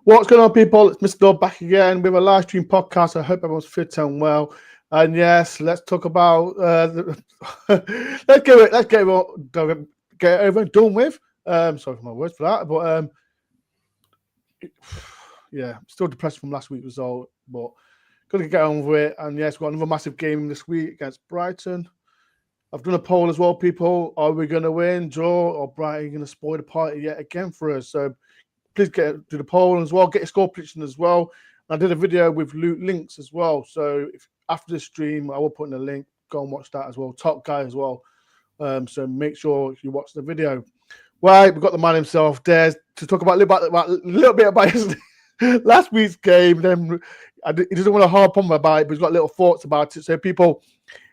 What's going on, people? It's Mr. Dore back again with a live stream podcast. I hope everyone's fit and well. And yes, let's talk about let's get it over and done with. Sorry for my words for that, but yeah, still depressed from last week's result, but got to get on with it. And yes, we've got another massive game this week against Brighton. I've done a poll as well, people. Are we going to win, draw, or Brighton going to spoil the party yet again for us? So please do the poll as well. Get your score prediction as well. I did a video with links as well. So after the stream, I will put in a link. Go and watch that as well. Top guy as well. So make sure you watch the video. Right, we've got the man himself, Des, to talk about a little bit about his last week's game. Then he doesn't want to harp on about it, but he's got little thoughts about it. So people,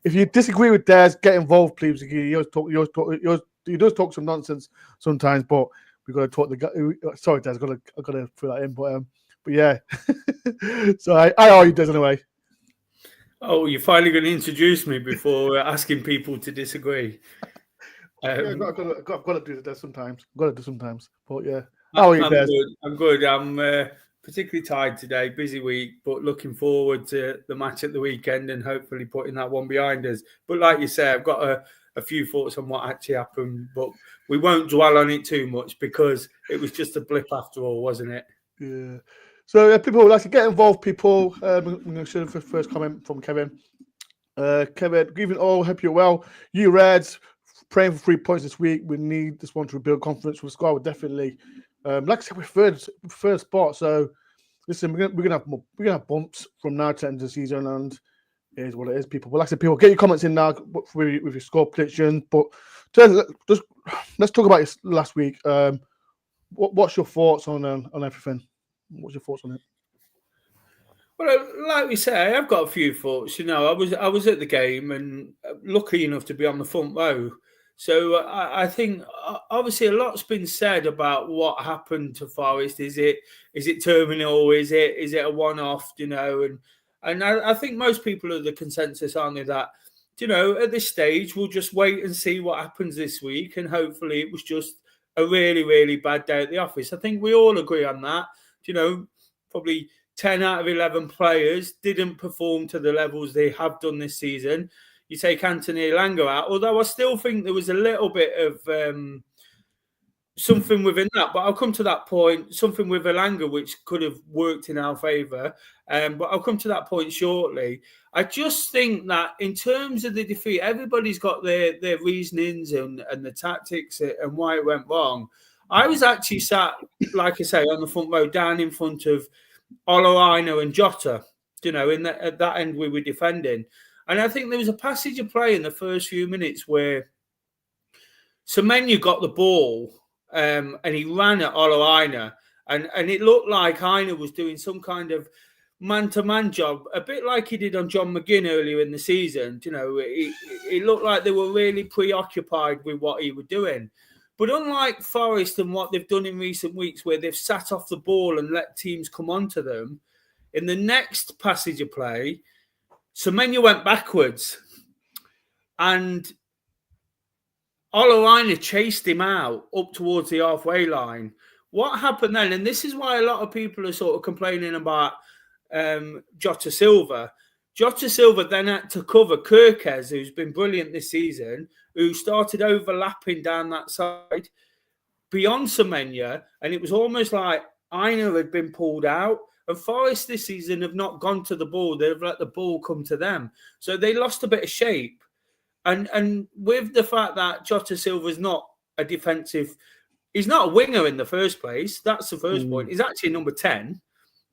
if you disagree with Des, get involved, please. He does talk some nonsense sometimes, but we've got to talk the guy. Sorry, Des, I've got to fill that in. But yeah. So how are you, Des, anyway? Oh, you're finally going to introduce me before asking people to disagree. Yeah, I've got to do that sometimes. But yeah, how are you, Des? I'm good. I'm particularly tired today. Busy week, but looking forward to the match at the weekend and hopefully putting that one behind us. But like you say, I've got a few thoughts on what actually happened, but we won't dwell on it too much because it was just a blip after all, wasn't it? Yeah. So people would like to get involved. People, I'm going to show the first comment from Kevin. Kevin, good evening all. Hope you're well. You Reds, praying for 3 points this week. We need this one to rebuild confidence with the squad. We're definitely, like I said, we're third spot. So listen, we're gonna have bumps from now to the end of the season, and it is what it is, people. But like I said, people, get your comments in now with your score prediction. But let's talk about this last week. What's your thoughts on everything? What's your thoughts on it? Well, like we say, I've got a few thoughts. You know, I was at the game and lucky enough to be on the front row. So I think obviously a lot's been said about what happened to Forest. Is it terminal? Is it a one-off? You know, and I think most people are the consensus, aren't they, that, you know, at this stage we'll just wait and see what happens this week, and hopefully it was just a really, really bad day at the office. I think we all agree on that. You know, probably 10 out of 11 players didn't perform to the levels they have done this season. You take Anthony Elanga out, although I still think there was a little bit of something within that. But I'll come to that point, something with Elanga which could have worked in our favour. But I'll come to that point shortly. I just think that in terms of the defeat, everybody's got their reasonings and the tactics and why it went wrong. I was actually sat, like I say, on the front row, down in front of Oloaina and Jota, you know, at that end we were defending. And I think there was a passage of play in the first few minutes where Semenya got the ball and he ran at Oloaina, and it looked like Aina was doing some kind of man-to-man job, a bit like he did on John McGinn earlier in the season. You know, it looked like they were really preoccupied with what he was doing. But unlike Forest and what they've done in recent weeks, where they've sat off the ball and let teams come onto them, in the next passage of play, Semenya went backwards and Oloaina chased him out up towards the halfway line. What happened then, and this is why a lot of people are sort of complaining about Jota Silva. Jota Silva then had to cover Kirkes, who's been brilliant this season, who started overlapping down that side beyond Semenya, and it was almost like Aina had been pulled out. And Forest this season have not gone to the ball; they've let the ball come to them, so they lost a bit of shape. And with the fact that Jota Silva is not a defensive, he's not a winger in the first place. That's the first point. He's actually number 10.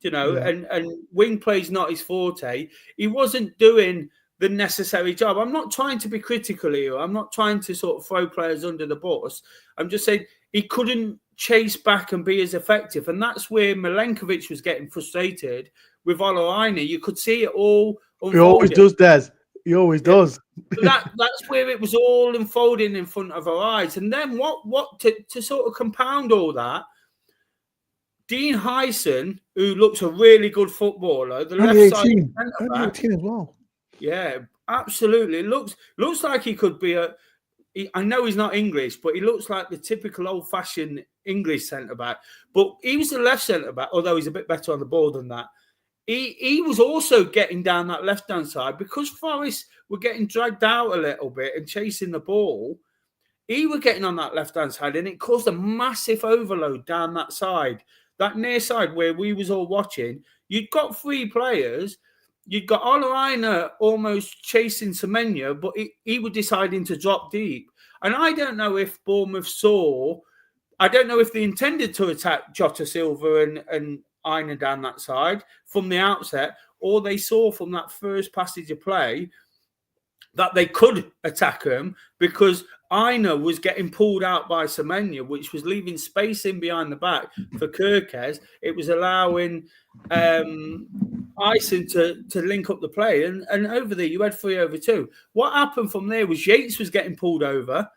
You know, yeah. and wing play's not his forte. He wasn't doing the necessary job. I'm not trying to be critical here. I'm not trying to sort of throw players under the bus. I'm just saying he couldn't chase back and be as effective. And that's where Milenkovic was getting frustrated with Oloaina. You could see it all unfolding. He always does, Des. He always does. That's where it was all unfolding in front of our eyes. And then what to sort of compound all that, Dean Hyson, who looks a really good footballer, the left side centre back, 18 as well. Yeah, absolutely. Looks like he could be I know he's not English, but he looks like the typical old-fashioned English centre-back. But he was the left centre-back, although he's a bit better on the ball than that. He was also getting down that left-hand side because Forest were getting dragged out a little bit and chasing the ball. He was getting on that left-hand side, and it caused a massive overload down that side, that near side where we was all watching. You'd got 3 players. You'd got Olaina almost chasing Semenya, but he was deciding to drop deep. And I don't know if Bournemouth saw, I don't know if they intended to attack Jota Silva and Aina down that side from the outset, or they saw from that first passage of play that they could attack him because Aina was getting pulled out by Semenya, which was leaving space in behind the back for Kirkes. It was allowing Ison to link up the play. And over there, you had 3/2. What happened from there was Yates was getting pulled over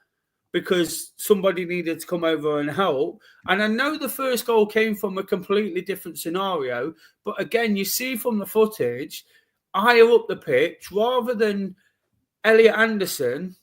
because somebody needed to come over and help. And I know the first goal came from a completely different scenario. But again, you see from the footage, higher up the pitch, rather than Elliot Anderson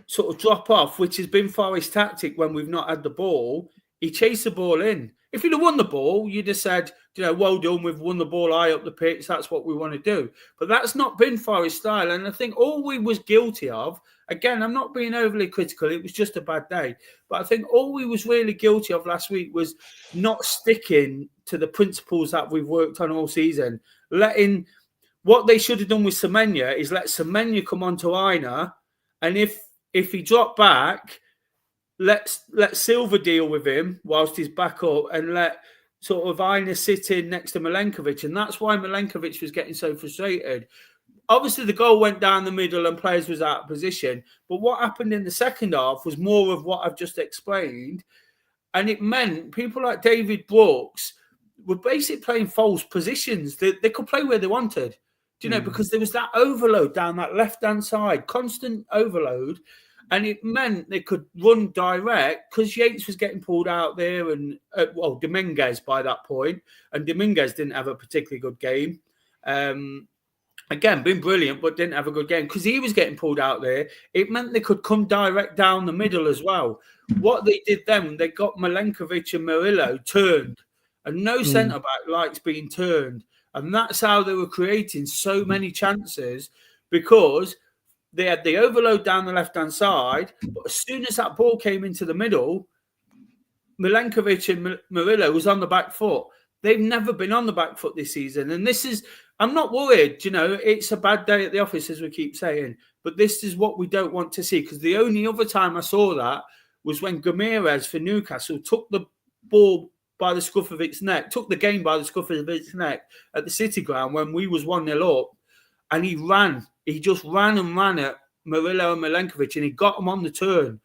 sort of drop off, which has been Forest's tactic when we've not had the ball, he chased the ball in. If he'd have won the ball, you'd have said, well done, we've won the ball high up the pitch, that's what we want to do. But that's not been Forest's style. And I think all we was guilty of, again, I'm not being overly critical, it was just a bad day. But I think all we was really guilty of last week was not sticking to the principles that we've worked on all season. What they should have done with Semenya is let Semenya come on to Aina, and if he dropped back, let Silva deal with him whilst he's back up, and let sort of Aina sit in next to Milenkovic. And that's why Milenkovic was getting so frustrated. Obviously, the goal went down the middle and players was out of position. But what happened in the second half was more of what I've just explained. And it meant people like David Brooks were basically playing false positions. They could play where they wanted. Because there was that overload down that left-hand side, constant overload. And it meant they could run direct because Yates was getting pulled out there and, Dominguez by that point. And Dominguez didn't have a particularly good game. Again, been brilliant, but didn't have a good game because he was getting pulled out there. It meant they could come direct down the middle as well. What they did then, they got Milenkovic and Murillo turned. And no centre-back likes being turned. And that's how they were creating so many chances because they had the overload down the left-hand side. But as soon as that ball came into the middle, Milenkovic and Murillo was on the back foot. They've never been on the back foot this season. And I'm not worried. It's a bad day at the office, as we keep saying. But this is what we don't want to see because the only other time I saw that was when Gomes for Newcastle took the ball by the scruff of its neck, took the game by the scruff of its neck at the City Ground when we was 1-0 up, and he ran. He just ran at Murillo and Milenkovic, and he got them on the turn.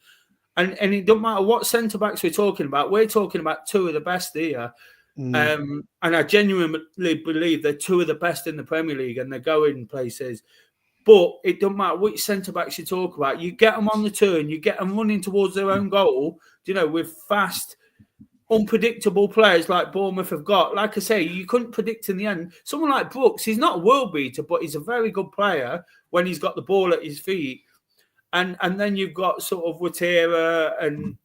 And it doesn't matter what centre-backs we're talking about. We're talking about 2 of the best here. And I genuinely believe they're 2 of the best in the Premier League, and they're going places. But it doesn't matter which centre-backs you talk about. You get them on the turn, you get them running towards their own goal, with fast, unpredictable players like Bournemouth have got. Like I say, you couldn't predict in the end. Someone like Brooks, he's not a world beater, but he's a very good player when he's got the ball at his feet. And then you've got sort of Watera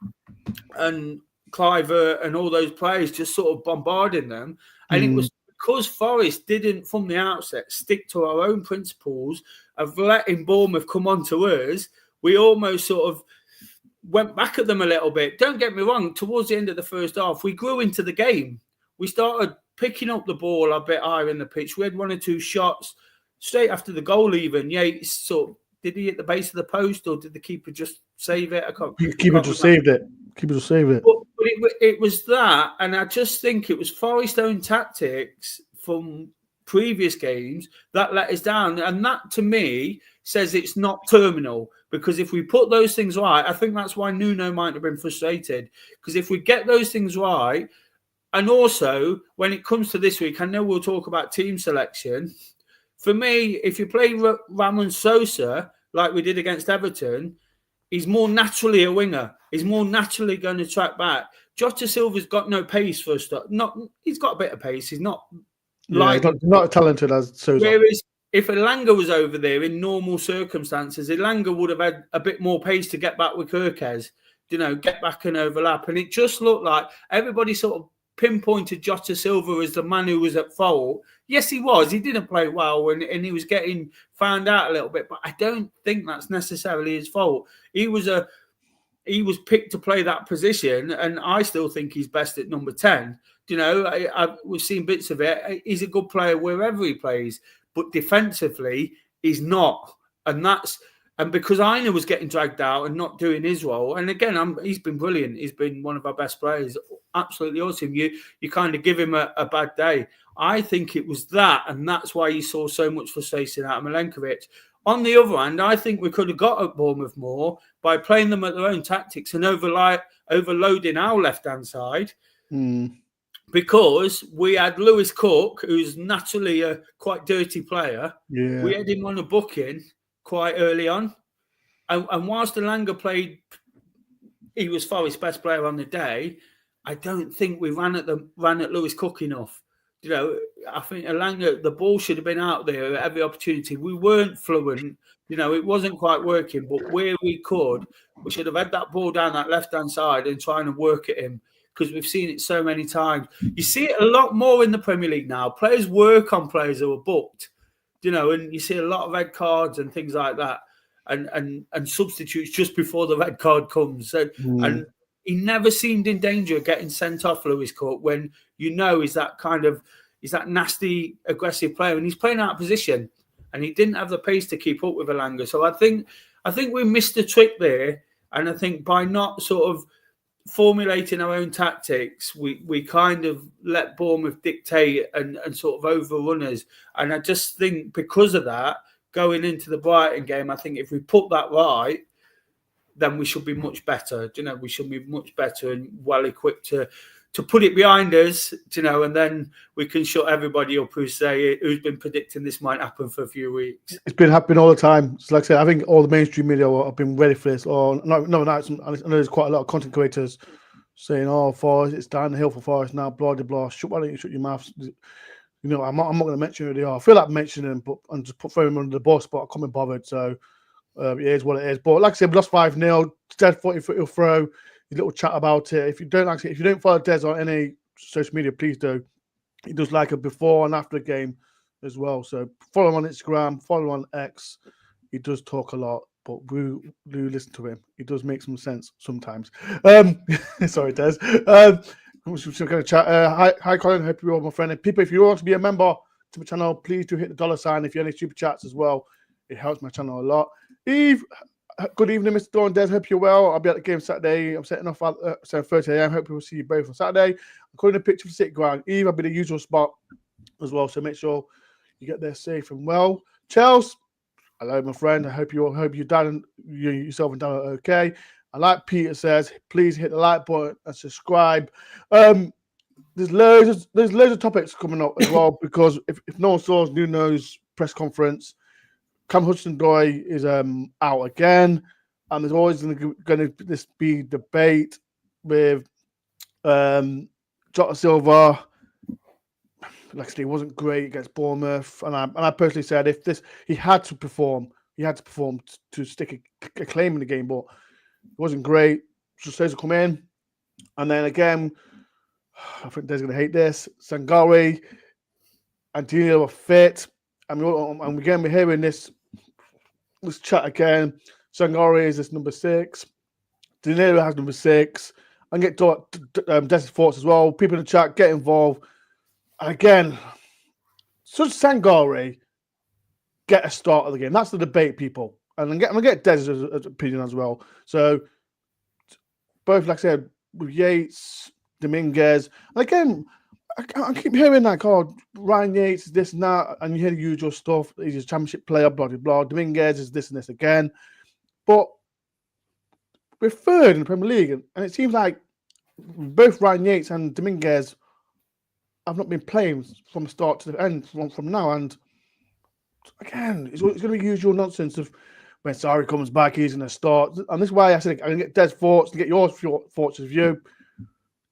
and Cliver and all those players just sort of bombarding them. And it was because Forest didn't, from the outset, stick to our own principles of letting Bournemouth come on to us. We almost sort of went back at them a little bit. Don't get me wrong, towards the end of the first half, we grew into the game. We started picking up the ball a bit higher in the pitch. We had 1 or 2 shots straight after the goal even. Yates sort of, did he hit the base of the post or did the keeper just save it? Keeper just saved it. But it was that, and I just think it was Forest's own tactics from previous games that let us down. And that, to me, says it's not terminal. Because if we put those things right, I think that's why Nuno might have been frustrated. Because if we get those things right, and also when it comes to this week, I know we'll talk about team selection. For me, if you play Ramon Sosa like we did against Everton, he's more naturally a winger. He's more naturally going to track back. Jota Silva's got no pace for a start. He's got a bit of pace. He's not not talented as Sosa. Whereas if Elanga was over there in normal circumstances, Elanga would have had a bit more pace to get back with Kirkes, get back and overlap. And it just looked like everybody sort of pinpointed Jota Silva as the man who was at fault. Yes, he was. He didn't play well and he was getting found out a little bit, but I don't think that's necessarily his fault. He was picked to play that position, and I still think he's best at number 10. We've seen bits of it. He's a good player wherever he plays, but defensively, he's not. And because Aina was getting dragged out and not doing his role, and again, he's been brilliant. He's been one of our best players. Absolutely awesome. You kind of give him a bad day. I think it was that, and that's why you saw so much frustration out of Milenkovic. On the other hand, I think we could have got at Bournemouth more by playing them at their own tactics and overloading our left-hand side. Because we had Lewis Cook, who's naturally a quite dirty player. Yeah. We had him on a booking quite early on. And whilst Elanga played, he was Forest's best player on the day, I don't think we ran at Lewis Cook enough. I think Elanga, the ball should have been out there at every opportunity. We weren't fluent. It wasn't quite working, but where we could, we should have had that ball down that left-hand side and trying to work at him, because we've seen it so many times. You see it a lot more in the Premier League now. Players work on players who are booked, and you see a lot of red cards and things like that, and substitutes just before the red card comes. And he never seemed in danger of getting sent off, Lewis Cook, when he's that nasty, aggressive player, and he's playing out of position, and he didn't have the pace to keep up with Elanga. So I think we missed a trick there, and I think by not sort of formulating our own tactics, we kind of let Bournemouth dictate and sort of overrun us. And I just think because of that, going into the Brighton game, I think if we put that right, then we should be much better. We should be much better and well equipped to put it behind us, and then we can shut everybody up who's been predicting this might happen for a few weeks. It's been happening all the time. So like I said, I think all the mainstream media have been ready for this. Or no, I know there's quite a lot of content creators saying, "Oh, Forest, it's down the hill for Forest now." Blah blah blah. Why don't you shut your mouth? I'm not going to mention who they are. I feel like mentioning them, but and just throw them under the bus, but I can't be bothered. So it is what it is. But like I said, we lost 5-0. Dead 40-foot he'll throw. A little chat about it. If you don't follow Des on any social media, please do. He does like a before and after the game as well. So follow him on Instagram, follow him on X. He does talk a lot, but we do listen to him. He does make some sense sometimes. Sorry, Des. I'm just going to chat. Hi, Colin. Hope you're all my friend. And people, if you want to be a member to my channel, please do hit the $sign. If you have any super chats as well, it helps my channel a lot. Eve, good evening, Mr. Dawn. Des, hope you're well. I'll be at the game Saturday. I'm setting off at 7:30 a.m. Hope we'll see you both on Saturday. I'm calling a picture for City Ground. Eve, I'll be the usual spot as well, so make sure you get there safe and well. Chelsea, hello, my friend. I hope you're done and yourself and Dan are okay. And like Peter says, please hit the like button and subscribe. There's loads of topics coming up as well, because if no one saw Nuno's press conference, Cam Hudson-Odoi is out again, and there's always going to be debate with Jota Silva. Like I said, he wasn't great against Bournemouth, and I personally said he had to perform to stick a claim in the game, but it wasn't great. So says to come in, and then again, I think Des going to hate this. Sangare and Danilo are fit, and again we're hearing this chat again. Sangare is this number 6. Danilo has number 6. And get Des' thoughts as well. People in the chat, get involved. And again, should Sangare get a start of the game? That's the debate, people. And I'm going to get Des' opinion as well. So, both, like I said, with Yates, Dominguez. And again, I keep hearing like, oh, Ryan Yates is this and that, and you hear the usual stuff. He's a championship player, blah, blah, blah. Dominguez is this and this again. But we're third in the Premier League, and it seems like both Ryan Yates and Dominguez have not been playing from the start to the end from now. And again, it's going to be usual nonsense of when Sarri comes back, he's going to start. And this is why I said I'm going to get Des' thoughts, to get your thoughts as you.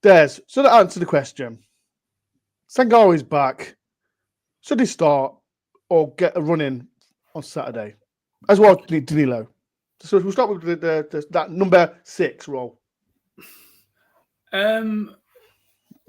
Des, so to answer the question, Sangare's back. Should he start? or get a run in on Saturday? As well, Danilo. So we'll start with that number 6 role.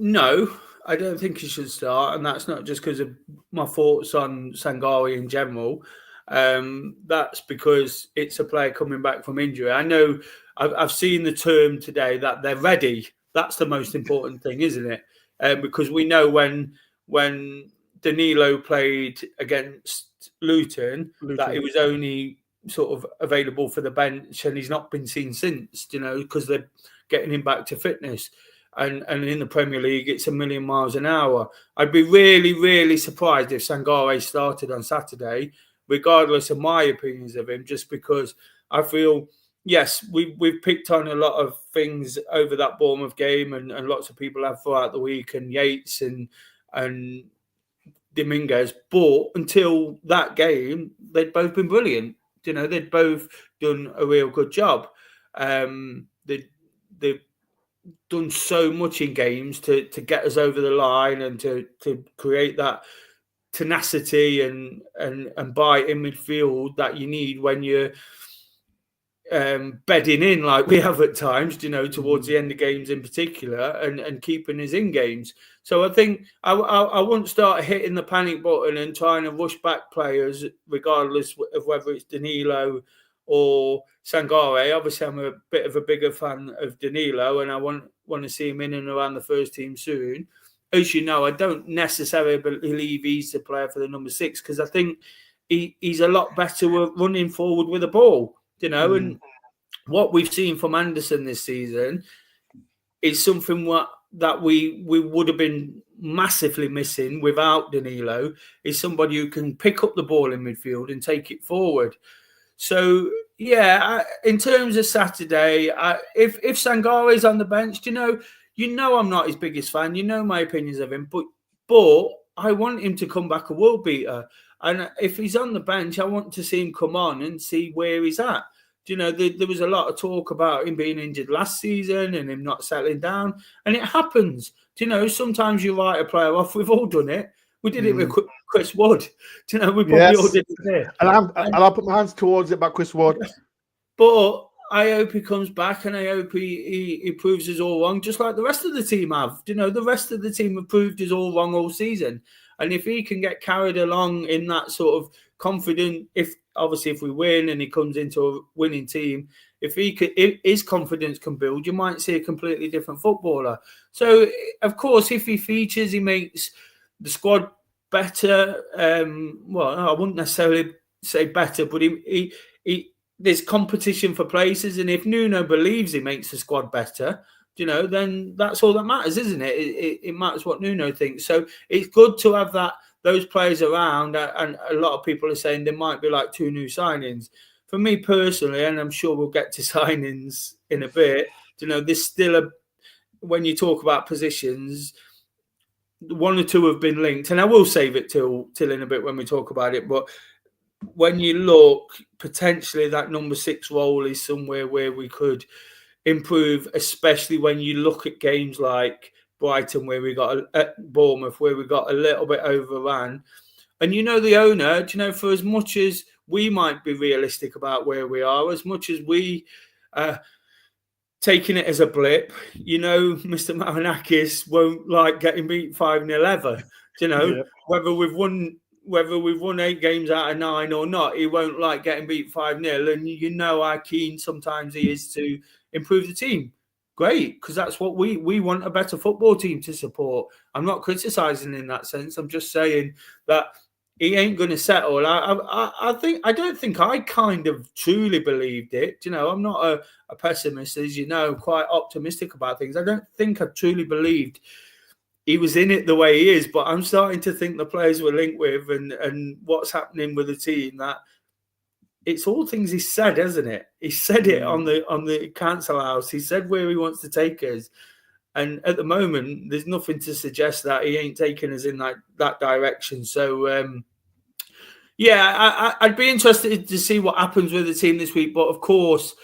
No, I don't think he should start, and that's not just because of my thoughts on Sangare in general. That's because it's a player coming back from injury. I know I've seen the term today that they're ready. That's the most important thing, isn't it? Because we know when Danilo played against Luton, that he was only sort of available for the bench, and he's not been seen since, because they're getting him back to fitness. And in the Premier League, it's a million miles an hour. I'd be really, really surprised if Sangare started on Saturday, regardless of my opinions of him, just because I feel, yes, we've picked on a lot of things over that Bournemouth game, and lots of people have throughout the week, and Yates and Dominguez, but until that game, they'd both been brilliant. They'd both done a real good job. They've done so much in games to get us over the line and to create that tenacity and bite in midfield that you need when you're bedding in like we have at times, towards the end of games in particular, and keeping us in games. So I think I won't start hitting the panic button and trying to rush back players, regardless of whether it's Danilo or Sangare. Obviously, I'm a bit of a bigger fan of Danilo, and I want to see him in and around the first team soon. As you know, I don't necessarily believe he's the player for the number 6, because I think he's a lot better at running forward with the ball, and what we've seen from Anderson this season is something that we would have been massively missing without Danilo, is somebody who can pick up the ball in midfield and take it forward. So, yeah, in terms of Saturday, if Sangare is on the bench, you know I'm not his biggest fan. You know my opinions of him, but I want him to come back a world beater. And if he's on the bench, I want to see him come on and see where he's at. There was a lot of talk about him being injured last season and him not settling down. And it happens. Sometimes you write a player off. We've all done it. We did it with Chris Wood. We probably all did it there. And I'll put my hands towards it about Chris Wood. But I hope he comes back, and I hope he proves us all wrong, just like the rest of the team have. The rest of the team have proved us all wrong all season. And if he can get carried along in that sort of confident, if we win and he comes into a winning team, if his confidence can build, you might see a completely different footballer. So, of course, if he features, he makes the squad better. Well, I wouldn't necessarily say better, but he there's competition for places, and if Nuno believes he makes the squad better, then that's all that matters, isn't it? It matters what Nuno thinks. So it's good to have those players around, and a lot of people are saying there might be like 2 new signings. For me personally, and I'm sure we'll get to signings in a bit, there's still when you talk about positions, 1 or 2 have been linked, and I will save it till in a bit when we talk about it. But when you look, potentially that number 6 role is somewhere where we could improve, especially when you look at games like Brighton, where we got at Bournemouth, where we got a little bit overrun. And the owner, for as much as we might be realistic about where we are, as much as we taking it as a blip, Mr. Marinakis won't like getting beat 5-0 ever. Yeah. Whether we've won 8 games out of 9 or not, he won't like getting beat 5-0. And how keen sometimes he is to improve the team. Great, because that's what we want, a better football team to support. I'm not criticising in that sense. I'm just saying that he ain't going to settle. I don't think I kind of truly believed it. I'm not a pessimist, as you know, quite optimistic about things. I don't think I truly believed he was in it the way he is, but I'm starting to think the players we're linked with and what's happening with the team, that it's all things he said, hasn't it? He said it on the council house. He said where he wants to take us. And at the moment, there's nothing to suggest that he ain't taking us in that direction. So, I'd be interested to see what happens with the team this week. But, of course,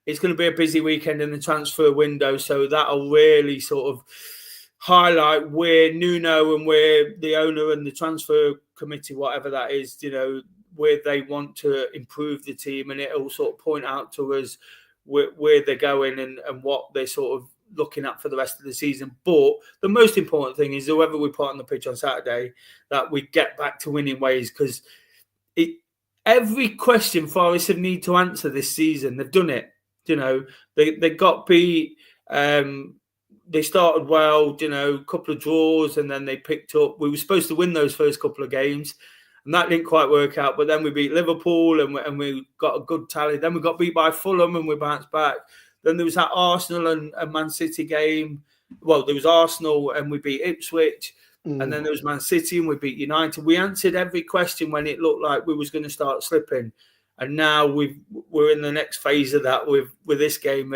it's going to be a busy weekend in the transfer window. So that'll really sort of highlight where Nuno and where the owner and the transfer committee, whatever that is, where they want to improve the team, and it'll sort of point out to us where they're going and what they're sort of looking at for the rest of the season. But the most important thing is whoever we put on the pitch on Saturday, that we get back to winning ways, because every question Forest have need to answer this season, they've done it. They got beat. They started well, a couple of draws, and then they picked up. We were supposed to win those first couple of games, and that didn't quite work out. But then we beat Liverpool, and we got a good tally. Then we got beat by Fulham, and we bounced back. Then there was that Arsenal and Man City game. Well, there was Arsenal, and we beat Ipswich. And then there was Man City, and we beat United. We answered every question when it looked like we was going to start slipping. And now we're in the next phase of that with this game.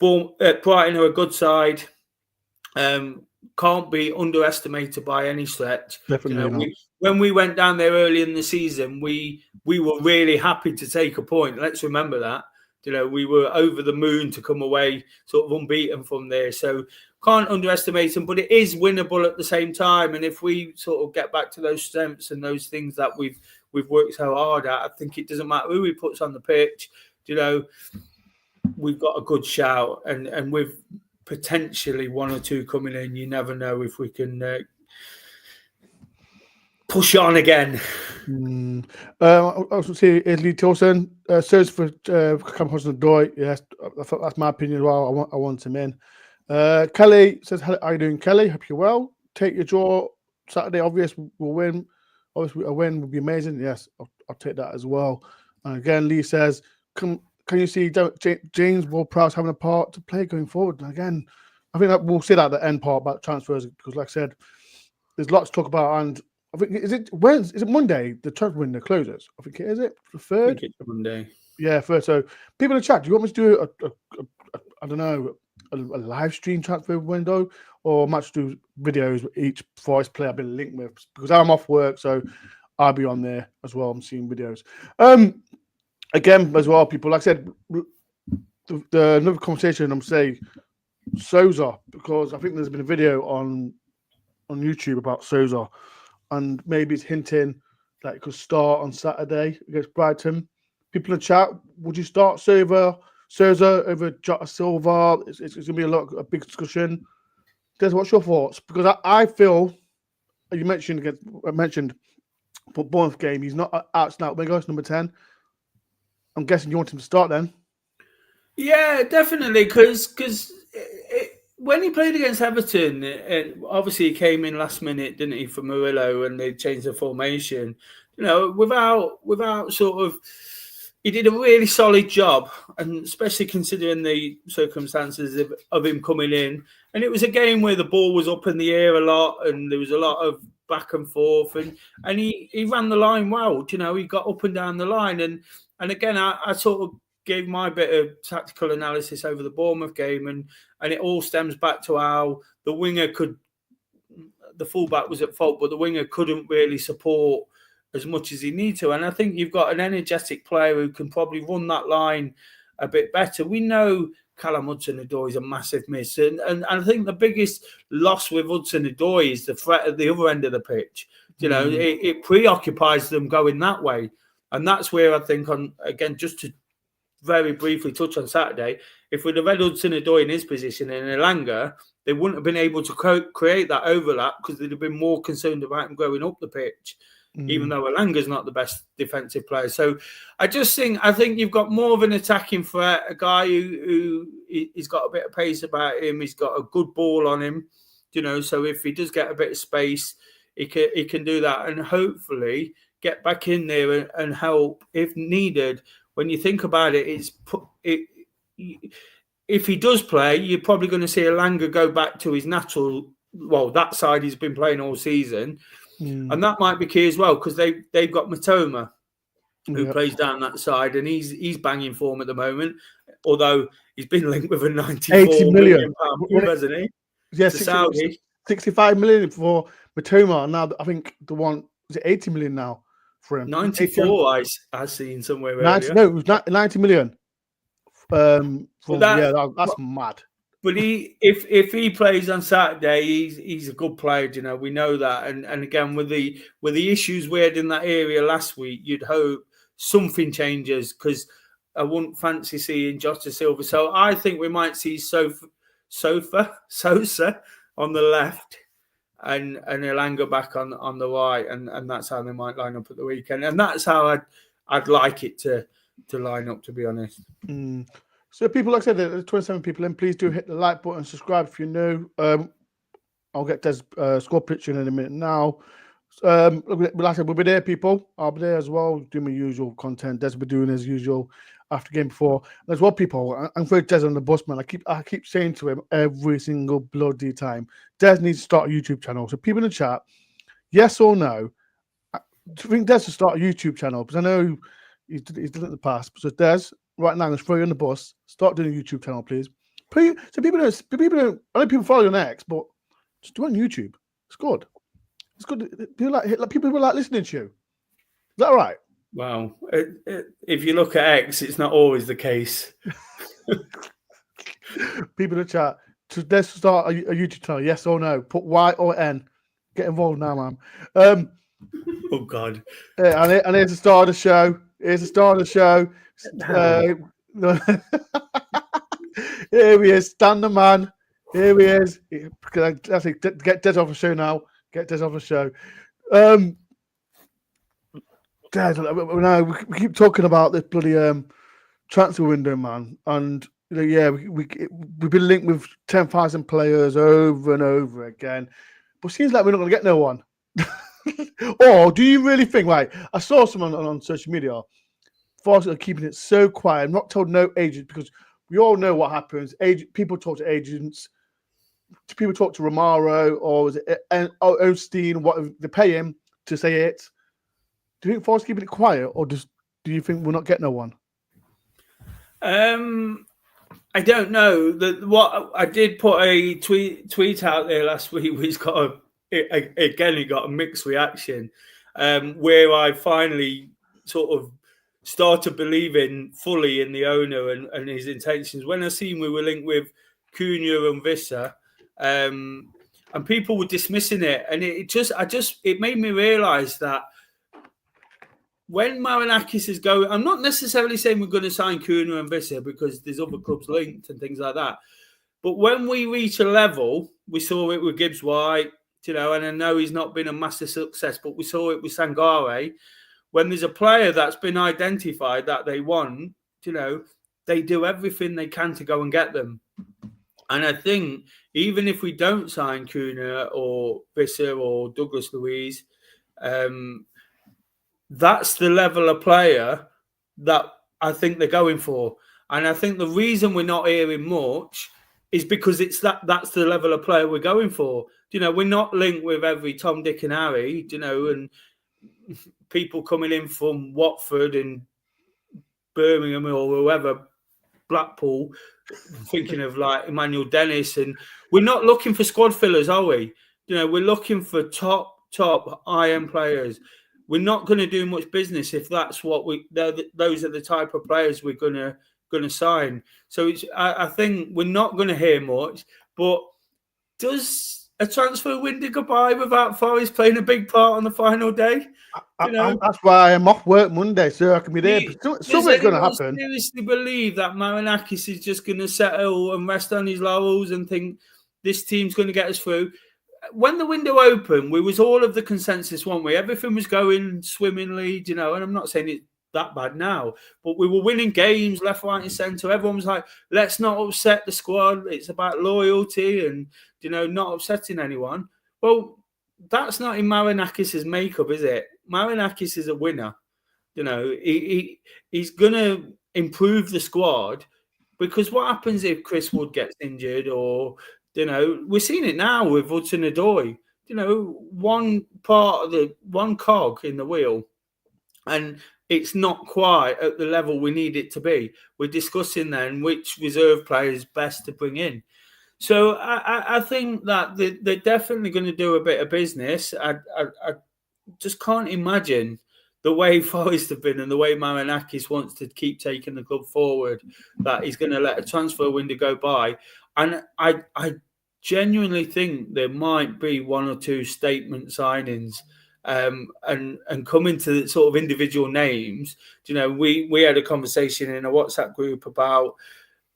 Brighton are a good side. Can't be underestimated by any stretch. Definitely not. When we went down there early in the season, we were really happy to take a point. Let's remember that. We were over the moon to come away sort of unbeaten from there. So can't underestimate them, but it is winnable at the same time. And if we sort of get back to those strengths and those things that we've worked so hard at, I think it doesn't matter who we puts on the pitch. We've got a good shout, and with potentially one or two coming in, you never know if we can push on again. I was say Lee Tilson search for Cam Hudson-Odoi. Yes, that's my opinion as well. I want him in. Kelly says, "How are you doing, Kelly? Hope you're well. Take your draw Saturday. Obvious, we'll win. Obviously, a win would be amazing. Yes, I'll take that as well." And again, Lee says, "Can you see James Ward-Prowse having a part to play going forward?" And again, I think that we'll say that at the end part about transfers, because, like I said, there's lots to talk about. And I think is it Monday the transfer window closes? I think it is. It the third. I think it's Monday. Yeah, third. So people in the chat, do you want me to do I don't know, a live stream transfer window, or much do videos with each Forest player I've been linked with? Because I'm off work, so I'll be on there as well. I'm seeing videos. Again, as well, people, like I said, the another conversation I'm saying Sousa, because I think there's been a video on YouTube about Sousa, and maybe it's hinting that it could start on Saturday against Brighton. People in the chat, would you start Sousa over Jota Silva? It's going to be a big discussion. Des, what's your thoughts? Because I feel, you mentioned for Bournemouth game, he's not out and out winger, number 10. I'm guessing you want him to start then. Yeah, definitely, because when he played against Everton, obviously he came in last minute, didn't he, for Murillo, and they changed the formation. Without sort of, he did a really solid job, and especially considering the circumstances of him coming in. And it was a game where the ball was up in the air a lot, and there was a lot of back and forth, and he ran the line well. He got up and down the line, and again, I sort of gave my bit of tactical analysis over the Bournemouth game, and it all stems back to how the fullback was at fault, but the winger couldn't really support as much as he needed to. And I think you've got an energetic player who can probably run that line a bit better. We know Callum Hudson-Odoi is a massive miss, and I think the biggest loss with Hudson-Odoi is the threat at the other end of the pitch. It preoccupies them going that way. And that's where I think, just to very briefly touch on Saturday, if we'd have had Hudson-Odoi in his position and Elanga, they wouldn't have been able to create that overlap, because they'd have been more concerned about him going up the pitch, even though Elanga's not the best defensive player. So I think you've got more of an attacking threat, a guy who he's got a bit of pace about him, he's got a good ball on him, so if he does get a bit of space, he can do that, and hopefully get back in there and help if needed. When you think about it, if he does play, you're probably going to see Elanga go back to his natural, that side he's been playing all season. And that might be key as well, because they've got Matoma, who plays down that side, and he's banging form at the moment, although he's been linked with a 94 million pound move, hasn't he? Yeah, 65 million for Matoma, and now I think the one, is it 80 million now for him? 94, I seen somewhere 90, earlier. No, it was 90 million. That's mad. But if he plays on Saturday, he's a good player. You know, we know that. And again, with the issues we had in that area last week, you'd hope something changes, because I wouldn't fancy seeing Jota Silva. So I think we might see Sosa on the left, and Elanga back on the right, and that's how they might line up at the weekend. And that's how I'd like it to line up, to be honest. So people, like I said, there's 27 people in. Please do hit the like button, subscribe if you're new. I'll get Des score picture in a minute now. Like I said, we'll be there, people. I'll be there as well, doing my usual content. Des will be doing his usual after game before. And as well, people, I'm very Des on the bus, man. I keep saying to him every single bloody time, Des needs to start a YouTube channel. So people in the chat, yes or no? Do you think Des should start a YouTube channel? Because I know he's done it in the past. So Des, right now, let's throw you on the bus. Start doing a YouTube channel, please. So people don't. I know people follow you on X, but just do it on YouTube. It's good. It's good. People like listening to you. Is that all right? Wow. If you look at X, it's not always the case. People in the chat. So let's start a YouTube channel. Yes or no? Put Y or N. Get involved now, man. Oh God. And here's the start of the show. Here's the start of the show. Here he is, Stan the man. Here he is. Get Des off the show now. Get Des off the show. Des, we keep talking about this bloody transfer window, man. And we've been linked with 10,000 players over and over again. But it seems like we're not going to get no one. Or do you really think, right? I saw someone on social media, Forest are keeping it so quiet. I'm not told no agent, because we all know what happens. People talk to agents. People talk to Romaro, or is it Osteen? What they pay him to say it? Do you think Forest keeping it quiet, or do you think we're not getting no one? I don't know. What I did put a tweet out there last week, which got it got a mixed reaction, where I finally sort of started believing fully in the owner and his intentions. When I seen we were linked with Cunha and Visser, and people were dismissing it, and it made me realise that when Marinakis is going, I'm not necessarily saying we're going to sign Cunha and Visser, because there's other clubs linked and things like that. But when we reach a level, we saw it with Gibbs White, and I know he's not been a massive success, but we saw it with Sangare. When there's a player that's been identified that they want, they do everything they can to go and get them. And I think even if we don't sign Cunha or Visser or Douglas Luiz, that's the level of player that I think they're going for. And I think the reason we're not hearing much is because that's the level of player we're going for. We're not linked with every Tom, Dick and Harry, and people coming in from Watford and Birmingham or whoever, Blackpool, thinking of like Emmanuel Dennis. And we're not looking for squad fillers, are we? We're looking for top high-end players. We're not going to do much business if that's what those are the type of players we're going to sign. So I think we're not going to hear much. But does a transfer window go by without Forest playing a big part on the final day? That's why I'm off work Monday, so I can be there. Something's going to happen. Do you seriously believe that Marinakis is just going to settle and rest on his laurels and think this team's going to get us through? When the window opened, we was all of the consensus, weren't we? Everything was going swimmingly, and I'm not saying it's that bad now, but we were winning games left, right, and centre. Everyone was like, let's not upset the squad. It's about loyalty and, not upsetting anyone. Well, that's not in Marinakis' makeup, is it? Marinakis is a winner. He's going to improve the squad, because what happens if Chris Wood gets injured, or, we're seeing it now with Hudson-Odoi, one cog in the wheel, and it's not quite at the level we need it to be. We're discussing then which reserve player is best to bring in. So I think that they're definitely going to do a bit of business. I just can't imagine the way Forest have been and the way Marinakis wants to keep taking the club forward, that he's going to let a transfer window go by. And I genuinely think there might be one or two statement signings. And coming to sort of individual names, we had a conversation in a WhatsApp group about.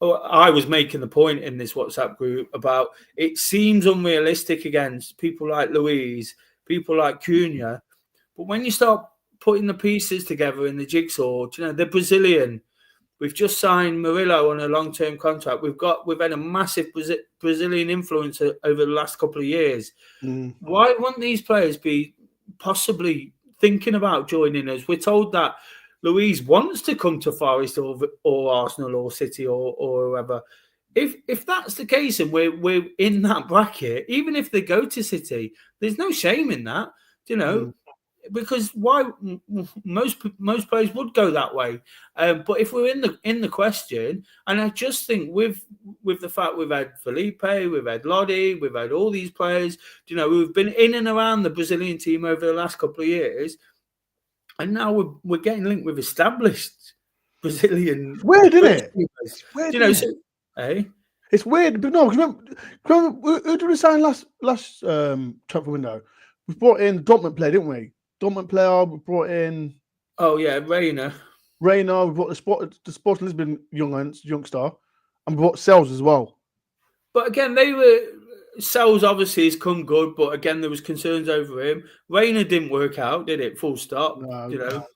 I was making the point in this WhatsApp group about it seems unrealistic against people like Louise, people like Cunha, but when you start putting the pieces together in the jigsaw, they're Brazilian. We've just signed Murillo on a long-term contract. We've had a massive Brazilian influence over the last couple of years. Why wouldn't these players be possibly thinking about joining us? We're told that Louise wants to come to Forest or Arsenal or City or whoever. If that's the case and we're in that bracket, even if they go to City, there's no shame in that, because why most players would go that way. But if we're in the question, and I just think with the fact we've had Felipe, we've had Lodi, we've had all these players, who've been in and around the Brazilian team over the last couple of years, and now we're getting linked with established Brazilian. It's weird, isn't it? It's weird, It's weird, but no. Remember who did we sign last transfer window? We brought in Dortmund player, didn't we? Dortmund player. We brought in. Oh yeah, Reina. We brought the Sporting Lisbon youngster, and we brought Sells as well. But again, Sells obviously has come good, but again there was concerns over him. Reina didn't work out, did it? Full stop. No.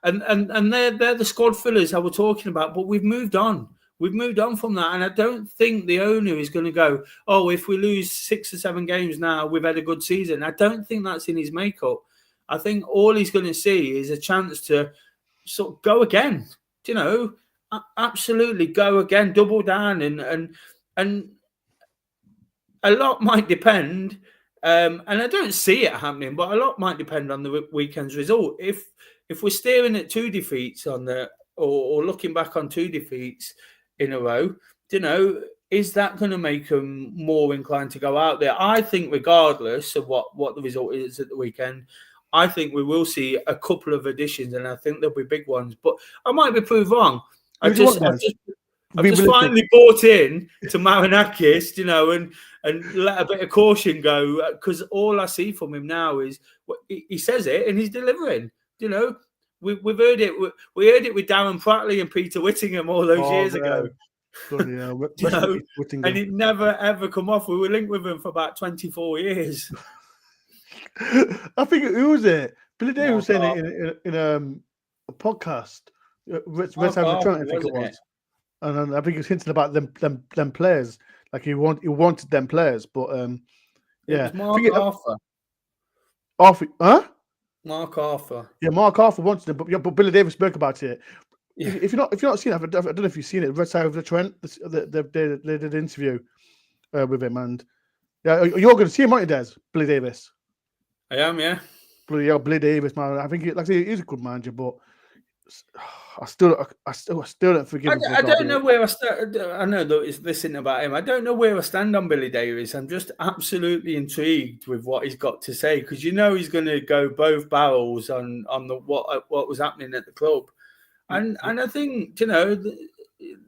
And they're the squad fillers I was talking about. But we've moved on. We've moved on from that, and I don't think the owner is going to go, oh, if we lose 6 or 7 games now, we've had a good season. I don't think that's in his makeup. I think all he's going to see is a chance to sort of go again. Absolutely go again, double down, and a lot might depend. And I don't see it happening, but a lot might depend on the weekend's result. If we're staring at 2 defeats or looking back on 2 defeats in a row, is that going to make them more inclined to go out there? I think regardless of what the result is at the weekend, I think we will see a couple of additions, and I think there'll be big ones. But I might be proved wrong. I've just finally bought in to Marinakis, and let a bit of caution go, because all I see from him now is he says it and he's delivering. We've heard it. We heard it with Darren Pratley and Peter Whittingham all those years ago. And it never ever come off. We were linked with him for about 24 years. I think who was it? Billy Davis was saying it in a podcast. Red House of Trent, I think it was. And I think he was hinting about them players. Like he wanted them players, but yeah. Mark Arthur. Arthur, huh? Mark Arthur. Yeah, Mark Arthur wanted them, but Billy Davis spoke about it. Yeah. If you're not seen it, I don't know if you've seen it. Red Side of the Trent, they did an interview with him, and yeah, you're going to see him, aren't you, Des? Billy Davis. I am, yeah. Billy Davis, man. I think he's a good manager, but I still don't forgive him. I don't know where I stand. I know that it's listening about him. I don't know where I stand on Billy Davis. I'm just absolutely intrigued with what he's got to say, because he's going to go both barrels on what was happening at the club, and I think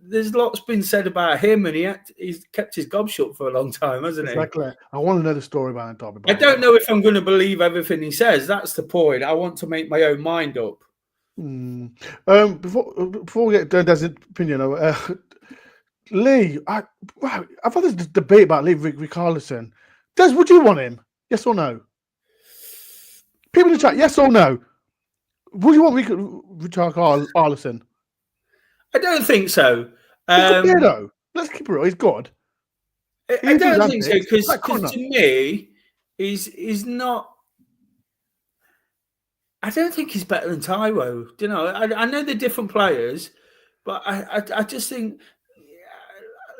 there's lots been said about him, and he's kept his gob shut for a long time, hasn't he? Exactly. I want to know the story behind Derby. I don't know if I'm going to believe everything he says. That's the point. I want to make my own mind up. Before we get to Des' opinion, Lee, I've had this debate about Lee Richarlison. Des, would you want him? Yes or no? People in the chat, yes or no? Would you want Richarlison? I don't think so. Though. Let's keep it real. He's good. I don't think so, because to me, he's not. I don't think he's better than Taiwo. I know they're different players, but I just think,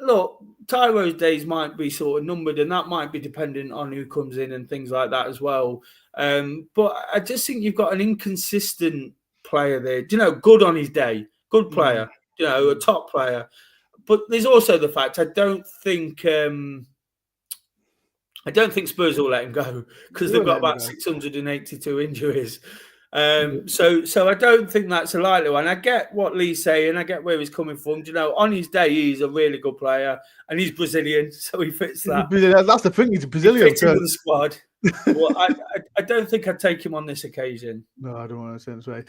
look, Taiwo's days might be sort of numbered, and that might be dependent on who comes in and things like that as well. But I just think you've got an inconsistent player there. Good on his day, good player. A top player. But there's also the fact I don't think Spurs will let him go, because they've got about 682 injuries. So I don't think that's a likely one. I get what Lee's saying. I get where he's coming from. On his day, he's a really good player, and he's Brazilian, so he fits that. That's the thing. He's a Brazilian. He fits into the squad. Well, I don't think I'd take him on this occasion. No, I don't want to say this way.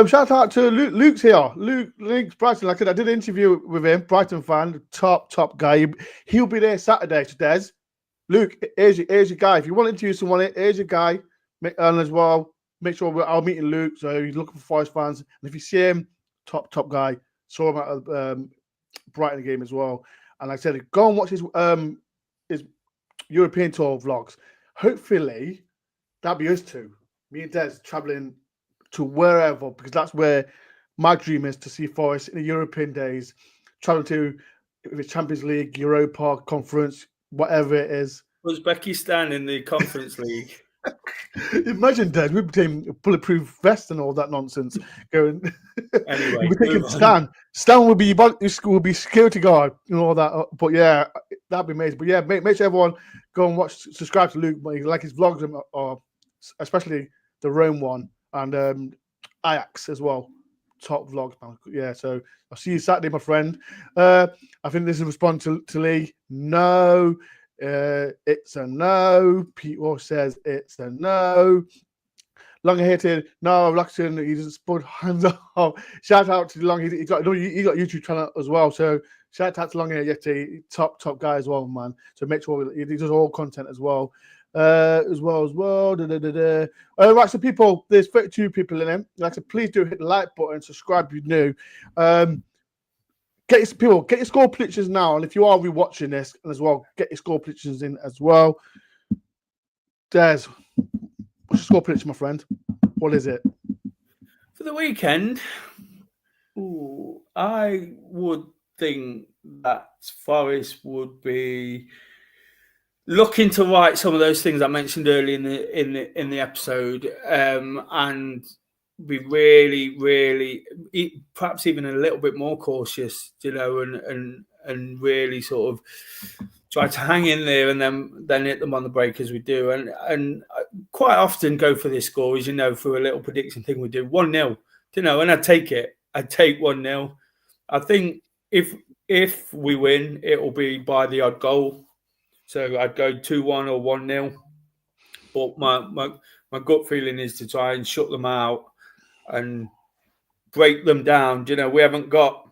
Shout out to Luke. Luke's here. Luke's Brighton. Like I said, I did an interview with him. Brighton fan, top guy. He'll be there Saturday. So Des, Luke, here's your guy. If you want to interview someone, here's your guy. And as well, make sure I'll meet Luke. So he's looking for Forest fans. And if you see him, top guy. Saw him at a Brighton game as well. And like I said, go and watch his European tour vlogs. Hopefully, that'll be us two. Me and Des traveling to wherever, because that's where my dream is, to see Forest in the European days, traveling to if it's Champions League, Europa, Conference, whatever it is. Uzbekistan in the Conference League. Imagine, Des, we became a bulletproof vest and all that nonsense. Going anyway, we're taking Stan. Stan will be security guard and all that. But yeah, that'd be amazing. But yeah, make sure everyone go and subscribe to Luke. Like his vlogs, or especially the Rome one and Ajax as well. Top vlogs, man. Yeah, so I'll see you Saturday, my friend. I think this is a response to Lee. No. It's a no. Pete Walsh says it's a no. Long-hated, no. Luxon, he just put hands up. Shout out to Long. He got YouTube channel as well. So shout out to Long-hated Yeti, top guy as well, man. So make sure he does all content as well. Right, so people, there's 32 people in him. Like I said, please do hit the like button, subscribe if you're new. Get your score predictions now, and if you are rewatching this as well, get your score predictions in as well. Des, what's your score prediction, my friend? What is it for the weekend? I would think that Forest would be looking to right some of those things I mentioned earlier in the episode, and be really perhaps even a little bit more cautious, and really sort of try to hang in there and then hit them on the break as we do, and quite often go for this score, as for a little prediction thing we do 1-0, and I'd take 1-0. I think if we win, it will be by the odd goal, so I'd go 2-1 or 1-0, but my gut feeling is to try and shut them out and break them down. We haven't got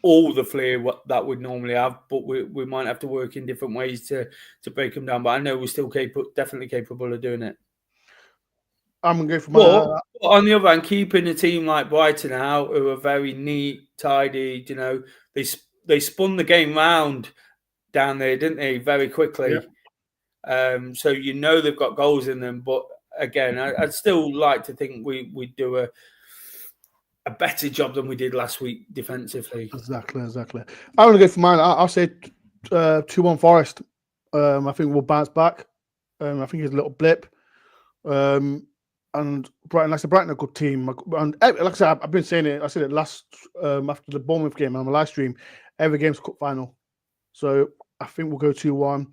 all the flair that we'd normally have, but we might have to work in different ways to break them down. But I know we're still definitely capable of doing it. I'm going to go for my... But on the other hand, keeping a team like Brighton out, who are very neat, tidy, they spun the game round down there, didn't they, very quickly? Yeah. So they've got goals in them, but again, I'd still like to think we do a better job than we did last week defensively. Exactly. I'm going to go for mine. I'll say 2-1 Forest. I think we'll bounce back. I think it's a little blip. And Brighton, like I said, Brighton are a good team. And like I said, I've been saying it. I said it last after the Bournemouth game on my live stream. Every game's cup final. So I think we'll go 2-1.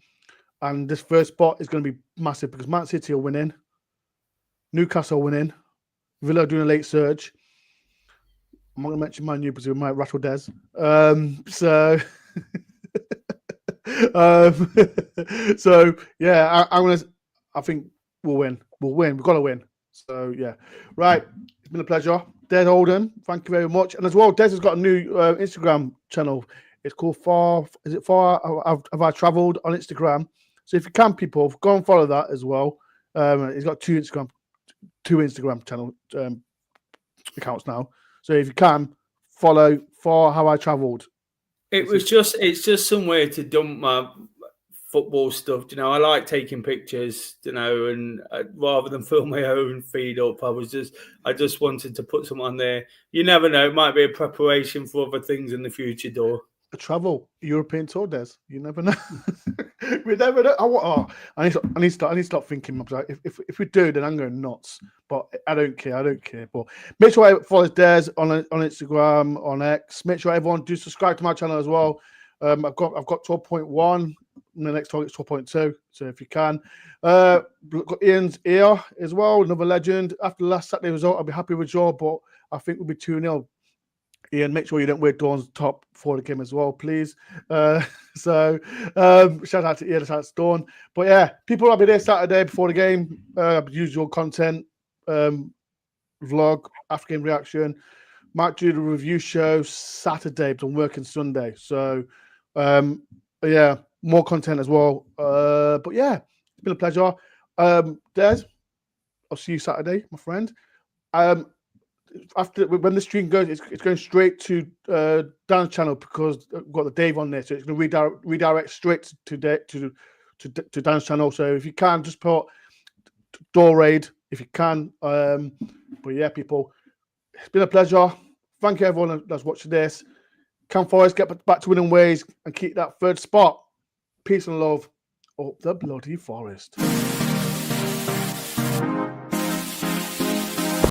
And this first spot is going to be massive because Man City are winning. Newcastle winning. Villa doing a late surge. I'm not going to mention Man U because it might rattle Des. So yeah, I think we'll win. We've got to win. So yeah, right. It's been a pleasure, Des Holden. Thank you very much. And as well, Des has got a new Instagram channel. It's called Far Have I Travelled on Instagram. So if you can, people, go and follow that as well. He's got two Instagram channel accounts now. So if you can, follow For How I Travelled. It's just somewhere to dump my football stuff. I like taking pictures, and rather than fill my own feed up, I just wanted to put some on there. You never know, it might be a preparation for other things in the future, Dore. A travel European tour, Des. You never know. We never know. I need to stop thinking. If we do, then I'm going nuts. But I don't care. But make sure I follow Des on Instagram, on X. Make sure everyone do subscribe to my channel as well. I've got 12.1 the next target's 12.2. So if you can, got Ian's here as well, another legend. After the last Saturday result, I'll be happy with Joe, but I think we'll be 2-0. Ian, make sure you don't wear Dawn's top for the game as well, please. Shout out to Ian, shout out to Dawn. But yeah, people will be there Saturday before the game. Usual content, vlog, after game reaction. Might do the review show Saturday, but I'm working Sunday. So yeah, more content as well. But yeah, it's been a pleasure. Des, I'll see you Saturday, my friend. After when the stream goes, it's going straight to Dan's channel because we've got the Dave on there, so it's going to redirect straight to Dan's channel. So if you can, just put Door Raid if you can. But yeah, people, it's been a pleasure. Thank you everyone that's watching this. Can Forest get back to winning ways and keep that third spot? Peace and love up the bloody Forest.